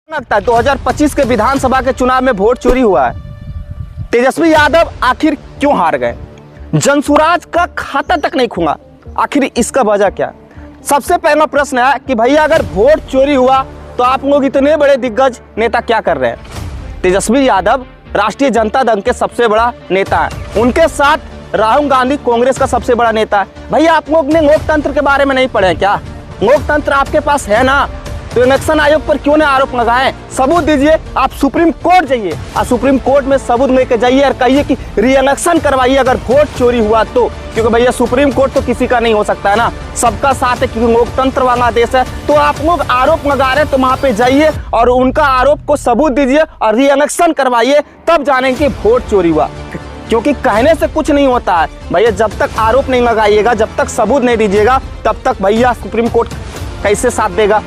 लगता है 2025 के विधानसभा के चुनाव में वोट चोरी हुआ है। तेजस्वी यादव आखिर क्यों हार गए? जनसुराज का खाता तक नहीं खुला, आखिर इसका वजह क्या? सबसे पहला प्रश्न है कि भैया अगर वोट चोरी हुआ तो आप लोग इतने बड़े दिग्गज नेता क्या कर रहे हैं? तेजस्वी यादव राष्ट्रीय जनता दल के सबसे बड़ा नेता है, उनके साथ राहुल गांधी कांग्रेस का सबसे बड़ा नेता है। भैया आप लोग ने लोकतंत्र के बारे में नहीं पढ़े क्या? लोकतंत्र आपके पास है ना, तो इलेक्शन आयोग पर क्यों नहीं आरोप लगाएं? सबूत दीजिए। आप सुप्रीम कोर्ट जाइए और सुप्रीम कोर्ट में सबूत लेके जाइए और कहिए कि री इलेक्शन करवाइए अगर वोट चोरी हुआ तो। क्योंकि भैया सुप्रीम कोर्ट तो किसी का नहीं हो सकता है ना, सबका साथ है क्योंकि लोकतंत्र वाला देश है। तो आप लोग आरोप लगा रहे हैं तो वहां पे जाइए और उनका आरोप को सबूत दीजिए और री इलेक्शन करवाइए, तब जानेंगे वोट चोरी हुआ। क्योंकि कहने से कुछ नहीं होता है भैया, जब तक आरोप नहीं लगाइएगा, जब तक सबूत नहीं दीजिएगा, तब तक भैया सुप्रीम कोर्ट कैसे साथ देगा?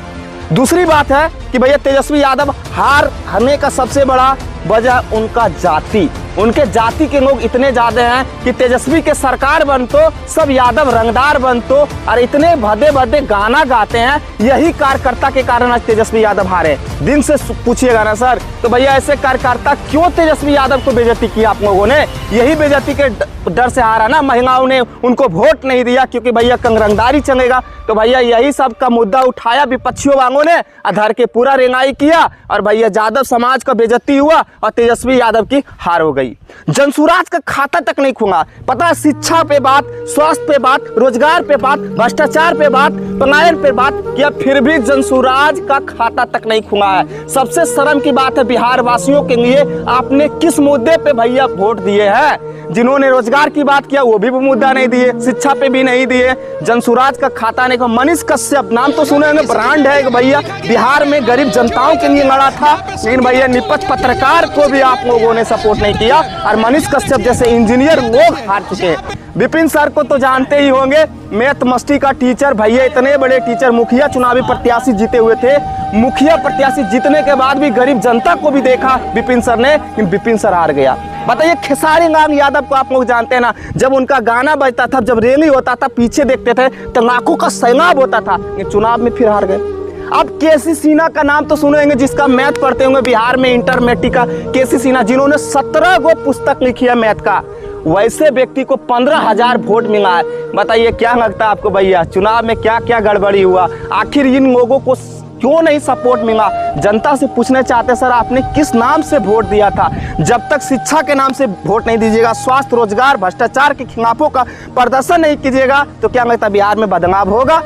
दूसरी बात है कि भैया तेजस्वी यादव हारने का सबसे बड़ा वजह उनका जाति, उनके जाति के लोग इतने ज्यादा हैं कि तेजस्वी के सरकार बन तो सब यादव रंगदार बन तो, और इतने भद्दे भद्दे गाना गाते हैं, यही कार्यकर्ता के कारण आज तेजस्वी यादव हारे। दिन से पूछिएगा ना सर, तो भैया ऐसे कार्यकर्ता क्यों तेजस्वी यादव को बेइज्जती किया आप लोगों ने? यही बेइज्जती के डर से हारा ना, महिलाओं ने उनको वोट नहीं दिया क्योंकि भैया रंगदारी चलेगा। तो भैया यही सब का मुद्दा उठाया विपक्षियों वालों ने, आधार के पूरा रेंगाई किया और भैया यादव समाज का बेइज्जती हुआ और तेजस्वी यादव की हार हो गई। जनसुराज का खाता तक नहीं खुला। पता है, शिक्षा पे बात, स्वास्थ्य पे बात, रोजगार पे बात, भ्रष्टाचार पे बात, पलायन पे बात किया, फिर भी जनसुराज का खाता तक नहीं खुला है। सबसे शर्म की बात है बिहार वासियों के लिए, आपने किस मुद्दे पे भैया वोट दिए हैं? जिन्होंने रोजगार की बात किया वो भी मुद्दा नहीं दिए, शिक्षा पे भी नहीं दिए, जनसुराज का खाता नहीं। मनीष कश्यप नाम तो सुने होंगे, ब्रांड है भैया, बिहार में गरीब जनताओं के लिए लड़ा था, लेकिन भैया निष्पक्ष पत्रकार को भी आप लोगों ने सपोर्ट नहीं किया और मनीष कश्यप जैसे इंजीनियर लोग हार चुके हैं। विपिन सर को तो जानते ही होंगे, मैथ मस्ती का टीचर भैया, इतने बड़े टीचर, मुखिया चुनावी प्रत्याशी जीते हुए थे। मुखिया प्रत्याशी जीतने के बाद भी गरीब जनता को भी देखा विपिन सर ने, लेकिन विपिन सर हार गया। बताइए, खेसारी लाल यादव को आप लोग जानते हैं ना, जब उनका गाना बजता था, जब रैली होता था, पीछे देखते थे तो लाखों का सैलाब होता था, लेकिन चुनाव में फिर हार गए। अब केसी सिन्हा का नाम तो सुने होंगे, जिसका मैथ पढ़ते होंगे बिहार में इंटरमीडिएट का केसी सिन्हा, जिन्होंने 17 गो पुस्तक लिखी है मैथ का, वैसे व्यक्ति को 15,000 वोट मिला है। बताइए क्या लगता है आपको भैया, चुनाव में क्या क्या गड़बड़ी हुआ? आखिर इन लोगों को क्यों नहीं सपोर्ट मिला? जनता से पूछना चाहते सर, आपने किस नाम से वोट दिया था? जब तक शिक्षा के नाम से वोट नहीं दीजिएगा, स्वास्थ्य, रोजगार, भ्रष्टाचार के खिलाफों का प्रदर्शन नहीं कीजिएगा, तो क्या लगता है बिहार में बदलाव होगा?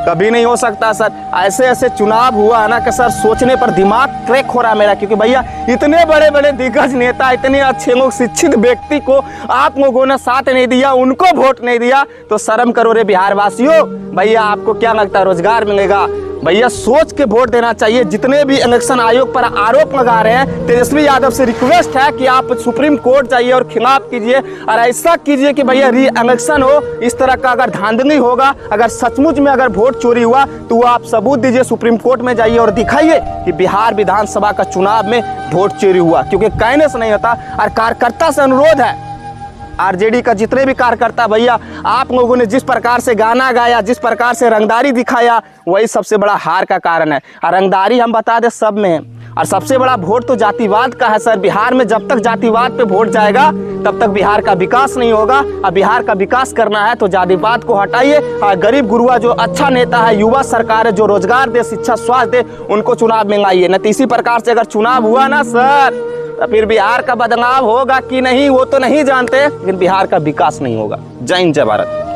कभी नहीं हो सकता सर। ऐसे ऐसे चुनाव हुआ है ना कि सर सोचने पर दिमाग क्रैक हो रहा है मेरा, क्योंकि भैया इतने बड़े बड़े दिग्गज नेता, इतने अच्छे लोग, शिक्षित व्यक्ति को आप लोगों ने साथ नहीं दिया, उनको वोट नहीं दिया, तो शर्म करो रे बिहार वासियों। भैया आपको क्या लगता है रोजगार मिलेगा? भैया सोच के वोट देना चाहिए। जितने भी इलेक्शन आयोग पर आरोप लगा रहे हैं, तेजस्वी यादव से रिक्वेस्ट है कि आप सुप्रीम कोर्ट जाइए और खिलाफ कीजिए और ऐसा कीजिए कि भैया री इलेक्शन हो। इस तरह का अगर धांधली होगा, अगर सचमुच में अगर वोट चोरी हुआ तो आप सबूत दीजिए, सुप्रीम कोर्ट में जाइए और दिखाइए कि बिहार विधानसभा का चुनाव में वोट चोरी हुआ। क्योंकि कहने से नहीं होता। और कार्यकर्ता से अनुरोध है, आरजेडी का जितने भी कार्यकर्ता भैया, आप लोगों ने जिस प्रकार से गाना गाया, जिस प्रकार से रंगदारी दिखाया, वही सबसे बड़ा हार का कारण है। और रंगदारी हम बता दें सब में है, और सबसे बड़ा वोट तो जातिवाद का है सर। बिहार में जब तक जातिवाद पे वोट जाएगा तब तक बिहार का विकास नहीं होगा। और बिहार का विकास करना है तो जातिवाद को हटाइए और गरीब गुरुआ जो अच्छा नेता है, युवा सरकार है जो रोजगार दे, शिक्षा, स्वास्थ्य दे, उनको चुनाव में लाइए। न इसी प्रकार से अगर चुनाव हुआ ना सर, तो फिर बिहार का बदलाव होगा कि नहीं वो तो नहीं जानते, लेकिन बिहार का विकास नहीं होगा। जय हिंद, जय भारत।